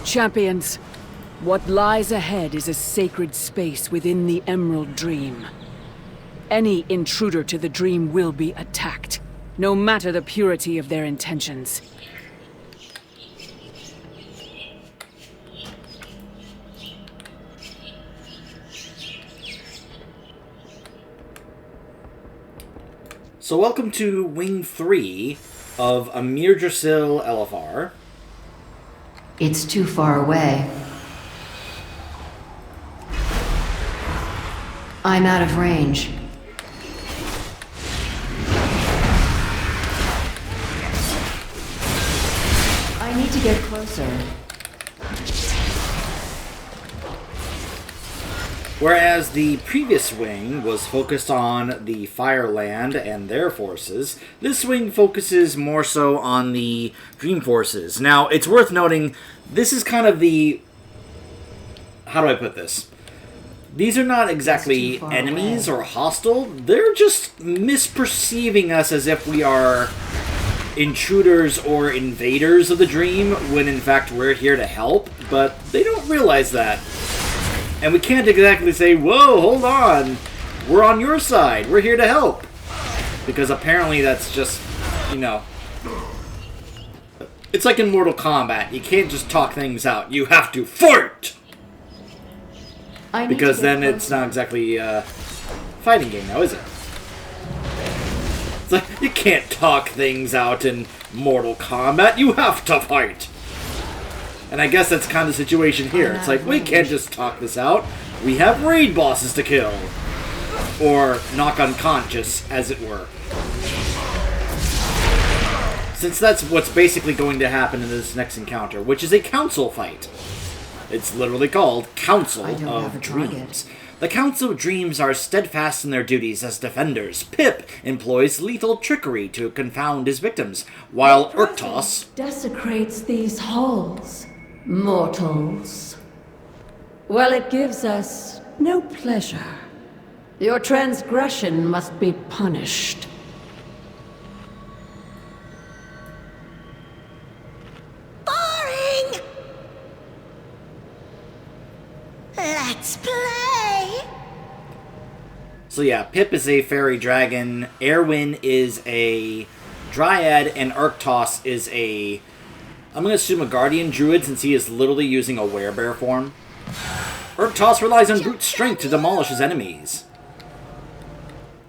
Champions, what lies ahead is a sacred space within the Emerald Dream. Any intruder to the dream will be attacked, no matter the purity of their intentions. So welcome to Wing 3 of Amirdrassil LFR. It's too far away. I'm out of range. I need to get closer. Whereas the previous wing was focused on the Fireland and their forces, this wing focuses more so on the Dream forces. Now, it's worth noting, this is kind of the... How do I put this? These are not exactly enemies or hostile. They're just misperceiving us as if we are intruders or invaders of the Dream, when in fact we're here to help, but they don't realize that. And we can't exactly say, whoa, hold on, we're on your side, we're here to help. Because apparently that's just, you know... It's like in Mortal Kombat, you can't just talk things out, you have to fight! Because then it's not exactly a fighting game now, is it? It's like, you can't talk things out in Mortal Kombat, you have to fight! And I guess that's kind of the situation here. It's like, we can't just talk this out. We have raid bosses to kill. Or knock unconscious, as it were. Since that's what's basically going to happen in this next encounter, which is a council fight. It's literally called Council of Dreams. The Council of Dreams are steadfast in their duties as defenders. Pip employs lethal trickery to confound his victims, while Urtos desecrates these halls. Mortals. Well, it gives us no pleasure. Your transgression must be punished. Boring! Let's play! So yeah, Pip is a fairy dragon, Erwin is a dryad, and Urtos is a... I'm going to assume a guardian druid, since he is literally using a werebear form. Urtos relies on brute strength to demolish his enemies.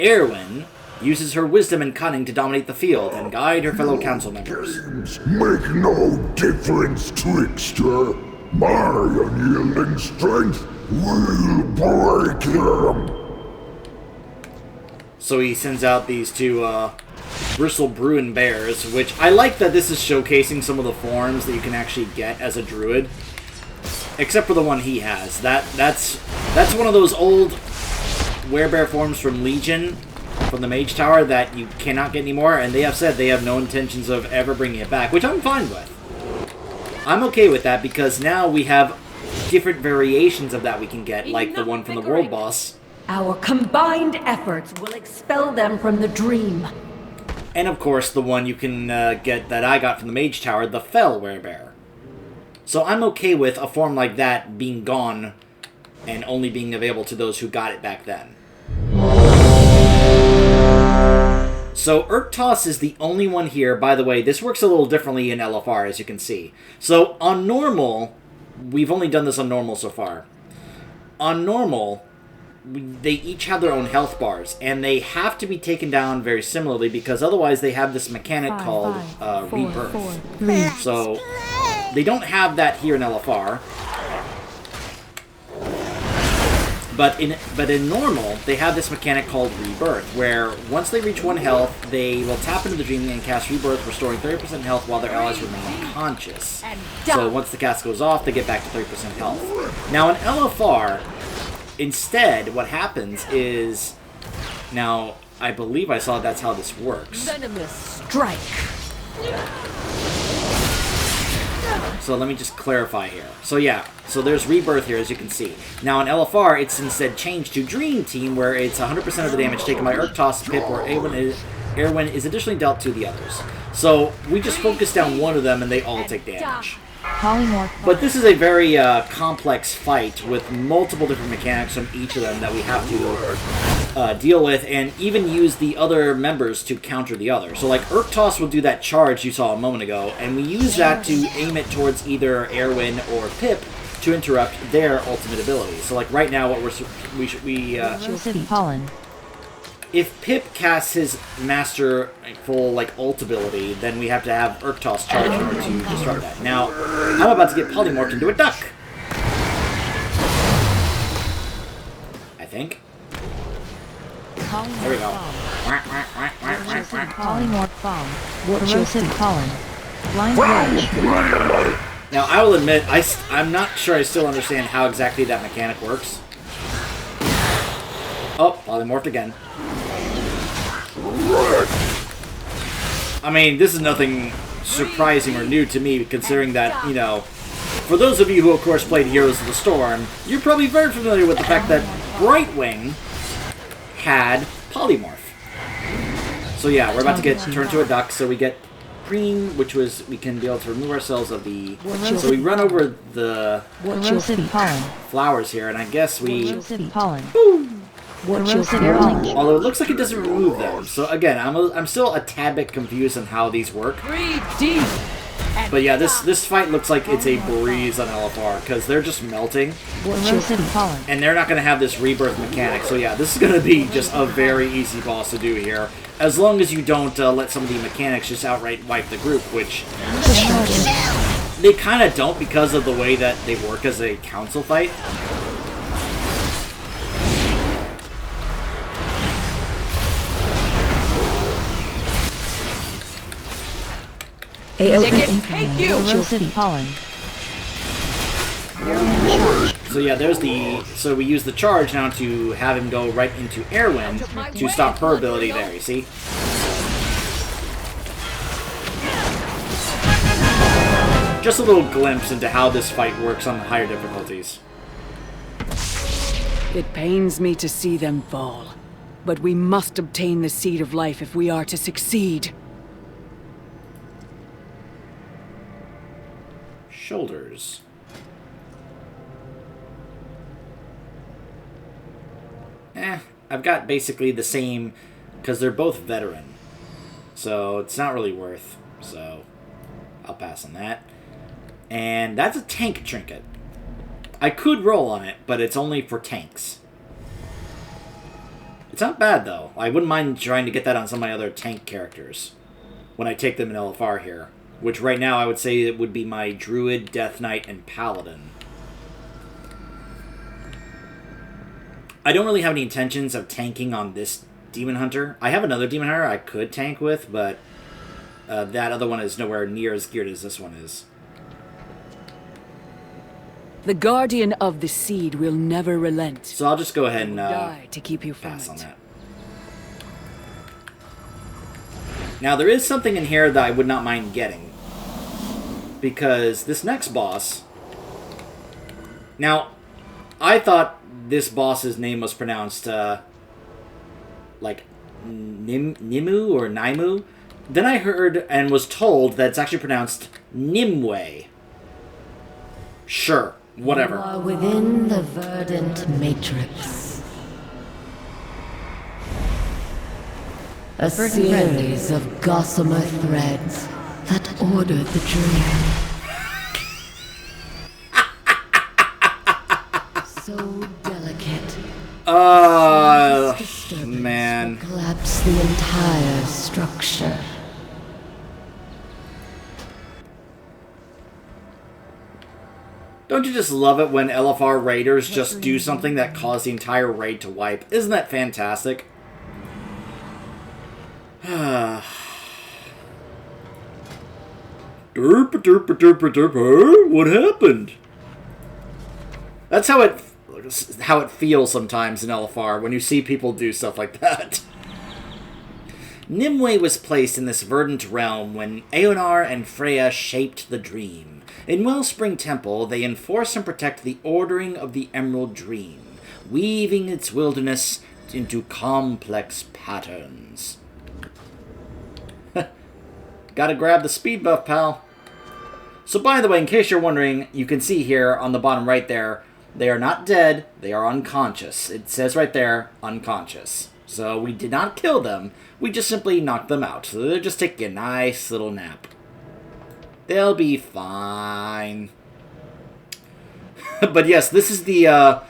Erwin uses her wisdom and cunning to dominate the field and guide her fellow council members. Dreams make no difference, trickster. My unyielding strength will break him. So he sends out these two Bristle Bruin Bears, which I like that this is showcasing some of the forms that you can actually get as a druid. Except for the one he has. That's one of those old werebear forms from Legion, from the Mage Tower, that you cannot get anymore, and they have said they have no intentions of ever bringing it back, which I'm fine with. I'm okay with that, because now we have different variations of that we can get, like the one from the World Boss. Our combined efforts will expel them from the Dream. And of course, the one you can get that I got from the Mage Tower, the Fell Werebear. So I'm okay with a form like that being gone and only being available to those who got it back then. So Urtos is the only one here. By the way, this works a little differently in LFR, as you can see. So on normal, we've only done this on normal so far. On normal, they each have their own health bars, and they have to be taken down very similarly, because otherwise they have this mechanic called Rebirth. So they don't have that here in LFR. But in normal, they have this mechanic called Rebirth, where once they reach 1 health, they will tap into the Dream and cast Rebirth, restoring 30% health while their allies remain unconscious. So once the cast goes off, they get back to 30% health. Now in LFR, instead, what happens is... Now, I believe I saw that's how this works. Venomous strike. So let me just clarify here. So yeah, so there's Rebirth here, as you can see. Now in LFR, it's instead changed to Dream Team, where it's 100% of the damage taken by Urtos, Pip, or Erwin is additionally dealt to the others. So we just focus down one of them and they all take damage. Polymorph. But this is a very complex fight with multiple different mechanics from each of them that we have to deal with, and even use the other members to counter the other. So like Urktos will do that charge you saw a moment ago, and we use that to aim it towards either Erwin or Pip to interrupt their ultimate ability. So like right now, what Pollen. if Pip casts his master full like ult ability, then we have to have Urktos charge in order to disrupt that. Now, I'm about to get polymorphed into a duck. I think. There we go. Polymorph bomb. Corrosive pollen. Blind rage. Now, I will admit, I'm not sure I still understand how exactly that mechanic works. Oh, polymorphed again. I mean, this is nothing surprising or new to me, considering that, you know, for those of you who, of course, played Heroes of the Storm, you're probably very familiar with the fact that Brightwing had polymorph. So yeah, we're about to get turned to a duck, so we get green, which was, we can be able to remove ourselves of the... So we run over the flowers here, and I guess we... Boom! Although it looks like it doesn't remove them. So again, I'm still a tad bit confused on how these work. But yeah, this fight looks like it's a breeze on LFR, because they're just melting. And they're not going to have this rebirth mechanic. So yeah, this is going to be just a very easy boss to do here. As long as you don't let some of the mechanics just outright wipe the group, which they kind of don't because of the way that they work as a council fight. So yeah, there's the... So we use the charge now to have him go right into Erwin to stop her ability there, you see? Just a little glimpse into how this fight works on the higher difficulties. It pains me to see them fall, but we must obtain the Seed of Life if we are to succeed. Shoulders. I've got basically the same, because they're both veteran. So it's not really worth, so I'll pass on that. And that's a tank trinket. I could roll on it, but it's only for tanks. It's not bad, though. I wouldn't mind trying to get that on some of my other tank characters when I take them in LFR here. Which right now I would say it would be my Druid, Death Knight, and Paladin. I don't really have any intentions of tanking on this Demon Hunter. I have another Demon Hunter I could tank with, but that other one is nowhere near as geared as this one is. The Guardian of the Seed will never relent. So I'll just go ahead and die to keep you from pass on it. that. Now there is something in here that I would not mind getting, because this next boss... Now, I thought this boss's name was pronounced, like, Nimu or Naimu. Then I heard and was told that it's actually pronounced Nimue. Sure, whatever. You are within the verdant matrix. A series of gossamer threads that ordered the dream. So delicate. Man. Collapse the entire structure. Don't you just love it when LFR raiders just do something that caused the entire raid to wipe? Isn't that fantastic? What happened? That's how it feels sometimes in LFR when you see people do stuff like that. Nimue was placed in this verdant realm when Aonar and Freya shaped the dream. In Wellspring Temple, they enforce and protect the ordering of the Emerald Dream, weaving its wilderness into complex patterns. Gotta grab the speed buff, pal. So by the way, in case you're wondering, you can see here on the bottom right there, they are not dead, they are unconscious. It says right there, unconscious. So we did not kill them, we just simply knocked them out. So they're just taking a nice little nap. They'll be fine. But yes, this is the,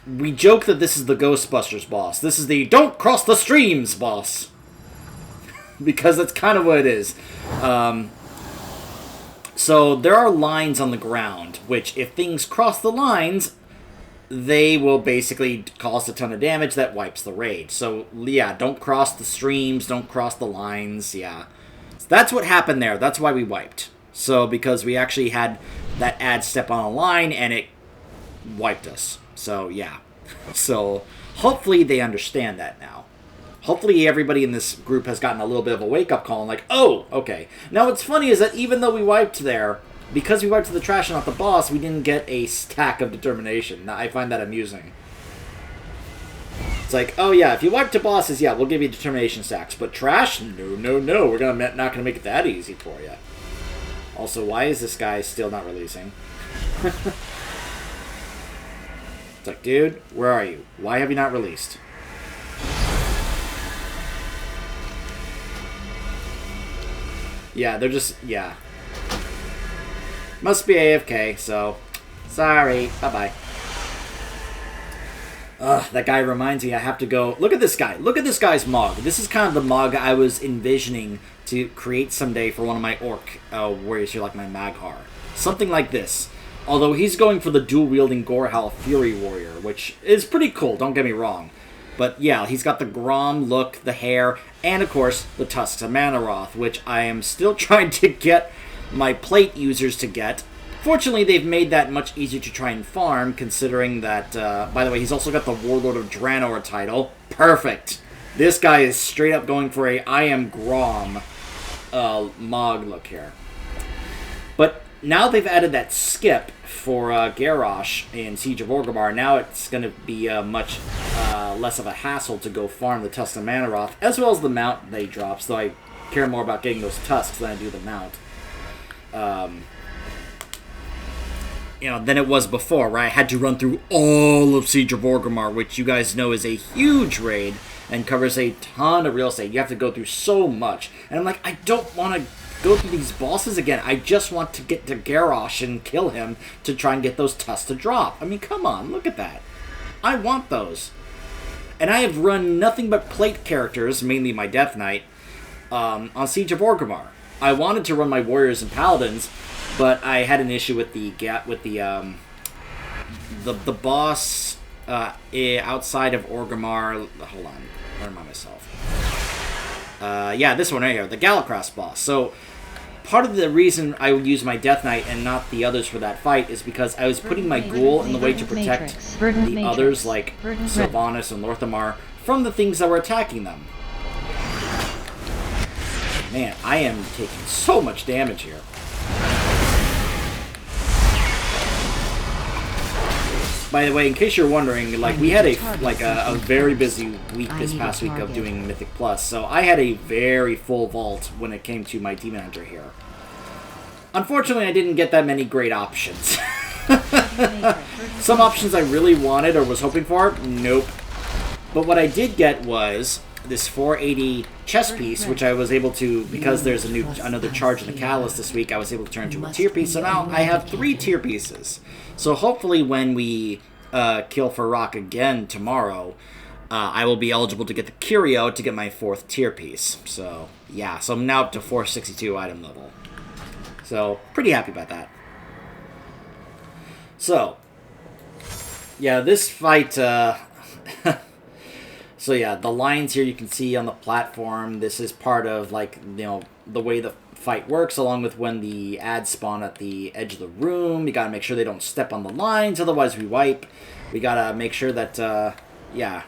we joke that this is the Ghostbusters boss. This is the Don't Cross the Streams boss. Because that's kind of what it is. So there are lines on the ground, which if things cross the lines, they will basically cause a ton of damage that wipes the raid. So yeah, don't cross the streams, don't cross the lines, yeah. So that's what happened there, that's why we wiped. So because we actually had that ad step on a line and it wiped us. So yeah. So hopefully they understand that now. Hopefully everybody in this group has gotten a little bit of a wake-up call and like, oh, okay. Now what's funny is that even though we wiped there, because we wiped to the trash and not the boss, we didn't get a stack of determination. Now, I find that amusing. It's like, oh yeah, if you wipe to bosses, yeah, we'll give you determination stacks. But trash? No, no, no. We're not going to make it that easy for you. Also, why is this guy still not releasing? It's like, dude, where are you? Why have you not released? Yeah, they're just, yeah. Must be AFK, so sorry. Bye-bye. Ugh, that guy reminds me I have to go... Look at this guy. Look at this guy's mug. This is kind of the mug I was envisioning to create someday for one of my orc warriors here, like my Maghar. Something like this. Although he's going for the dual-wielding Gorehowl Fury Warrior, which is pretty cool, don't get me wrong. But yeah, he's got the Grom look, the hair, and of course, the Tusks of Manaroth, which I am still trying to get my plate users to get. Fortunately, they've made that much easier to try and farm, considering that, by the way, he's also got the Warlord of Draenor title. Perfect! This guy is straight up going for a I am Grom Mog look here. But now they've added that skip for Garrosh in Siege of Orgrimmar. Now it's going to be much less of a hassle to go farm the Tusks of Manaroth, as well as the mount they drop, so I care more about getting those tusks than I do the mount. You know, than it was before, where I had to run through all of Siege of Orgrimmar, which you guys know is a huge raid and covers a ton of real estate. You have to go through so much. And I'm like, I don't want to go through these bosses again. I just want to get to Garrosh and kill him to try and get those tusks to drop. I mean, come on, look at that. I want those. And I have run nothing but plate characters, mainly my Death Knight, on Siege of Orgrimmar. I wanted to run my warriors and paladins, but I had an issue with the boss outside of Orgrimmar. Hold on, where am I myself? Yeah, this one right here, the Galacross boss. So part of the reason I would use my Death Knight and not the others for that fight is because I was putting my ghoul in the way to protect the others like Sylvanas and Lorthamar from the things that were attacking them. Man, I am taking so much damage here. By the way, in case you're wondering, like we had a very busy week this past week of doing Mythic Plus, so I had a very full vault when it came to my Demon Hunter here. Unfortunately, I didn't get that many great options. Some options I really wanted or was hoping for, nope. But what I did get was this 480 chess piece, which I was able to, because there's another charge in the Catalyst this week, I was able to turn into a tier piece. So now I have 3 tier pieces. So hopefully when we kill Farrak again tomorrow, I will be eligible to get the Curio to get my 4th tier piece. So yeah, so I'm now up to 462 item level. So pretty happy about that. So yeah, this fight. So yeah, the lines here you can see on the platform. This is part of, like, you know, the way the fight works, along with when the ads spawn at the edge of the room. You gotta make sure they don't step on the lines, otherwise we wipe. We gotta make sure that, yeah,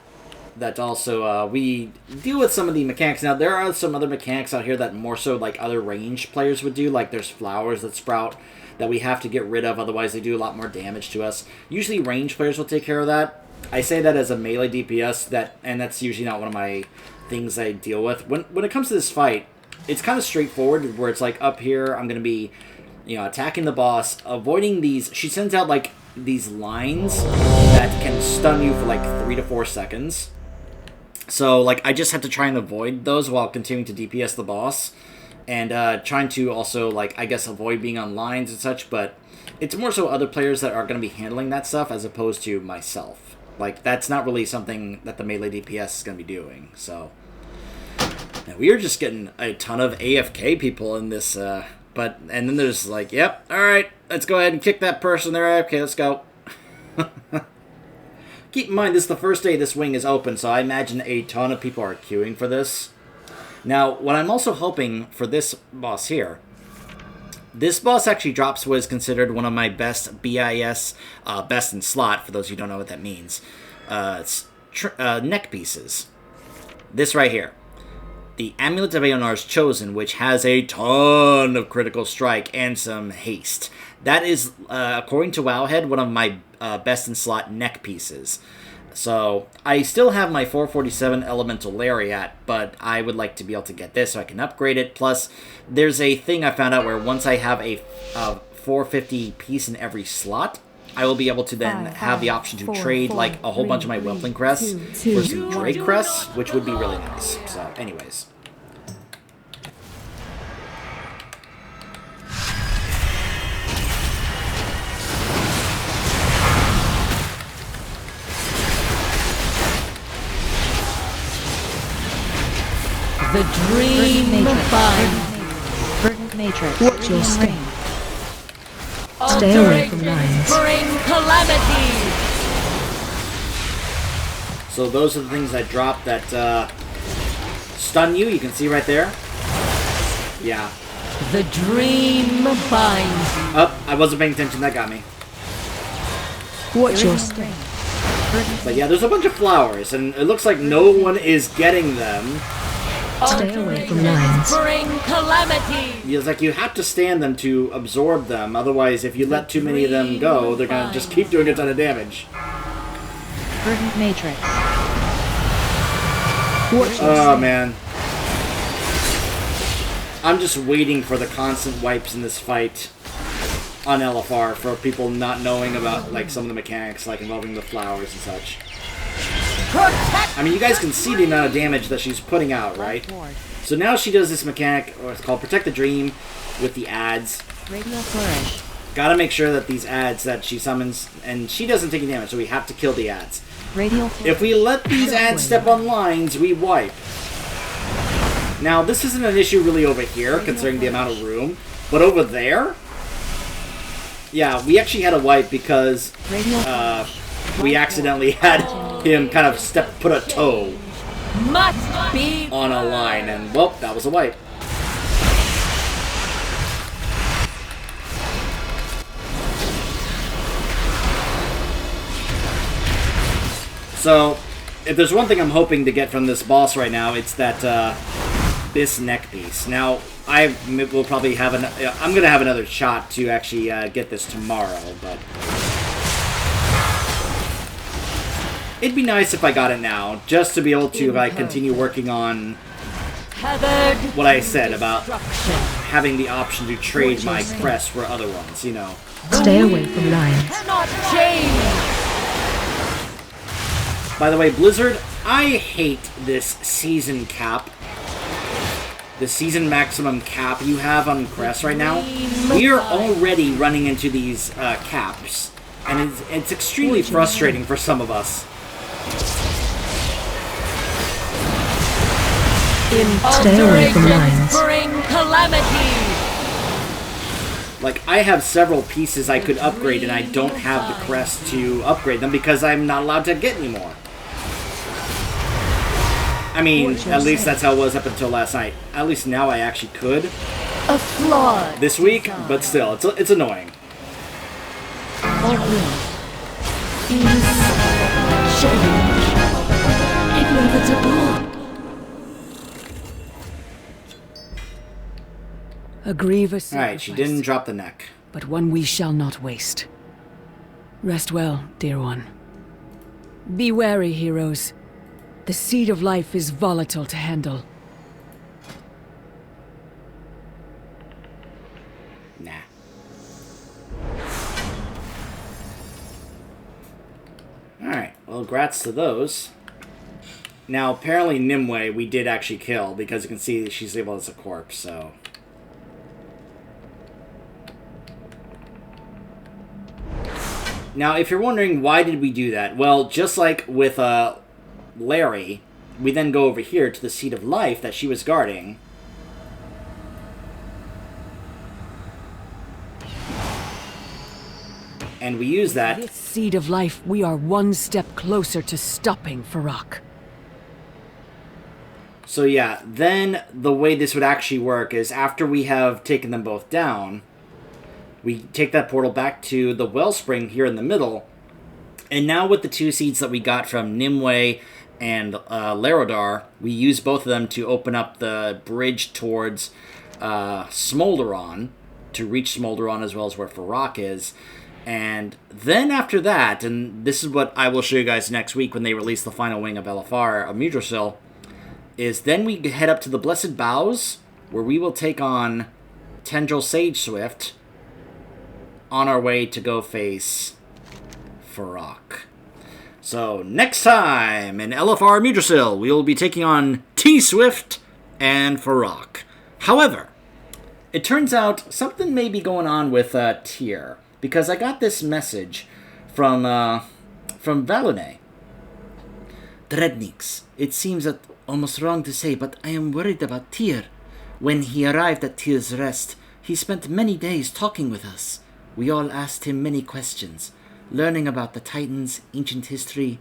that also we deal with some of the mechanics. Now, there are some other mechanics out here that more so like other ranged players would do, like there's flowers that sprout that we have to get rid of, otherwise they do a lot more damage to us. Usually ranged players will take care of that. I say that as a melee DPS, and that's usually not one of my things I deal with. When it comes to this fight, it's kind of straightforward, where it's like up here, I'm going to be you know, attacking the boss, avoiding these. She sends out like these lines that can stun you for like 3 to 4 seconds. So like I just have to try and avoid those while continuing to DPS the boss, and trying to also like I guess avoid being on lines and such. But it's more so other players that are going to be handling that stuff as opposed to myself. Like that's not really something that the melee DPS is going to be doing. So and we are just getting a ton of AFK people in this. And then there's like, yep, all right, let's go ahead and kick that person. They're AFK. Let's go. Keep in mind, this is the first day this wing is open, so I imagine a ton of people are queuing for this. Now, what I'm also hoping for this boss here, this boss actually drops what is considered one of my best BIS, best in slot, for those who don't know what that means, neck pieces. This right here. The Amulet of Aonar's Chosen, which has a ton of critical strike and some haste. That is, according to Wowhead, one of my best in slot neck pieces. So, I still have my 447 Elemental Lariat, but I would like to be able to get this so I can upgrade it. Plus, there's a thing I found out where once I have a 450 piece in every slot, I will be able to then have the option to trade like a whole bunch of my Whelpling Crests for some Drake Crests, which would be really nice. So, anyways. The dream binds. Verdant Matrix. Watch your step. Stay away from lines. Bring calamity. So those are the things that drop that stun you. You can see right there. Yeah. The dream binds. Oh, I wasn't paying attention. That got me. Watch your step. But yeah, there's a bunch of flowers, and it looks like no one is getting them. Stay away from lines. Bring calamity. It's like you have to stand them to absorb them. Otherwise, if you let too many of them go, they're going to just keep doing a ton of damage. Verdant Matrix. Oh, man. I'm just waiting for the constant wipes in this fight on LFR for people not knowing about like some of the mechanics, like involving the flowers and such. I mean, you guys can see the amount of damage that she's putting out, right? So now she does this mechanic, or it's called Protect the Dream, with the ads. Radial Flourish. Gotta make sure that these ads that she summons, and she doesn't take any damage, so we have to kill the ads. Radial Flourish. If we let these ads step on lines, we wipe. Now, this isn't an issue really over here, considering the amount of room, but over there, yeah, we actually had a wipe because we accidentally had him kind of put a toe Must be on a line, and well, that was a wipe. So, if there's one thing I'm hoping to get from this boss right now, it's that this neck piece. Now, I will probably have I'm gonna have another shot to actually get this tomorrow, but it'd be nice if I got it now, just to be able to continue working on what I said about having the option to trade my crest for other ones, you know. Stay away from lines. cannot change. By the way, Blizzard, I hate this season cap. The season maximum cap you have on Crest right now. We are already running into these caps, and it's extremely frustrating for some of us. Stay away from lines. Bring calamity. Like, I have several pieces I could upgrade, and I don't have the crest to upgrade them because I'm not allowed to get any more. I mean, at least that's how it was up until last night. At least now I actually could. A flood. This week, but still, it's annoying. A grievous Alright, she sacrifice, didn't drop the neck. but one we shall not waste. Rest well, dear one. Be wary, heroes. The seed of life is volatile to handle. Nah. Well, grats to those. Now, apparently Nimue we did actually kill, because you can see that she's labeled as a corpse, so... Now, if you're wondering why did we do that, well, just like with Larry, we then go over here to the Seed of Life that she was guarding. And we use that... This Seed of Life, we are one step closer to stopping Farak. So yeah, then the way this would actually work is after we have taken them both down, we take that portal back to the wellspring here in the middle, and now with the 2 seeds that we got from Nimue and Larodar, we use both of them to open up the bridge towards Smolderon, to reach Smolderon as well as where Farak is. And then after that, and this is what I will show you guys next week when they release the final wing of LFR, Amirdrassil, is then we head up to the Blessed Boughs, where we will take on Tendril Sage Swift on our way to go face Farak. So, next time in LFR Amirdrassil, we will be taking on T-Swift and Farak. However, it turns out something may be going on with Tyr, because I got this message from Valone. Dreadnix, it seems that almost wrong to say, but I am worried about Tyr. When he arrived at Tyr's Rest, he spent many days talking with us. We all asked him many questions, learning about the Titans, ancient history,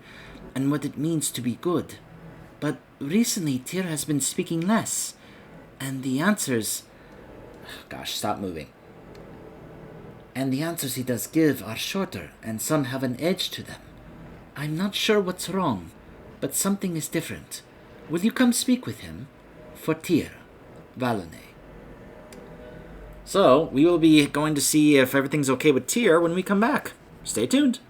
and what it means to be good. But recently, Tyr has been speaking less, and the answers... Gosh, stop moving. And the answers he does give are shorter, and some have an edge to them. I'm not sure what's wrong, but something is different. Will you come speak with him? For Tyr, Valone. So, we will be going to see if everything's okay with Tyr when we come back. Stay tuned.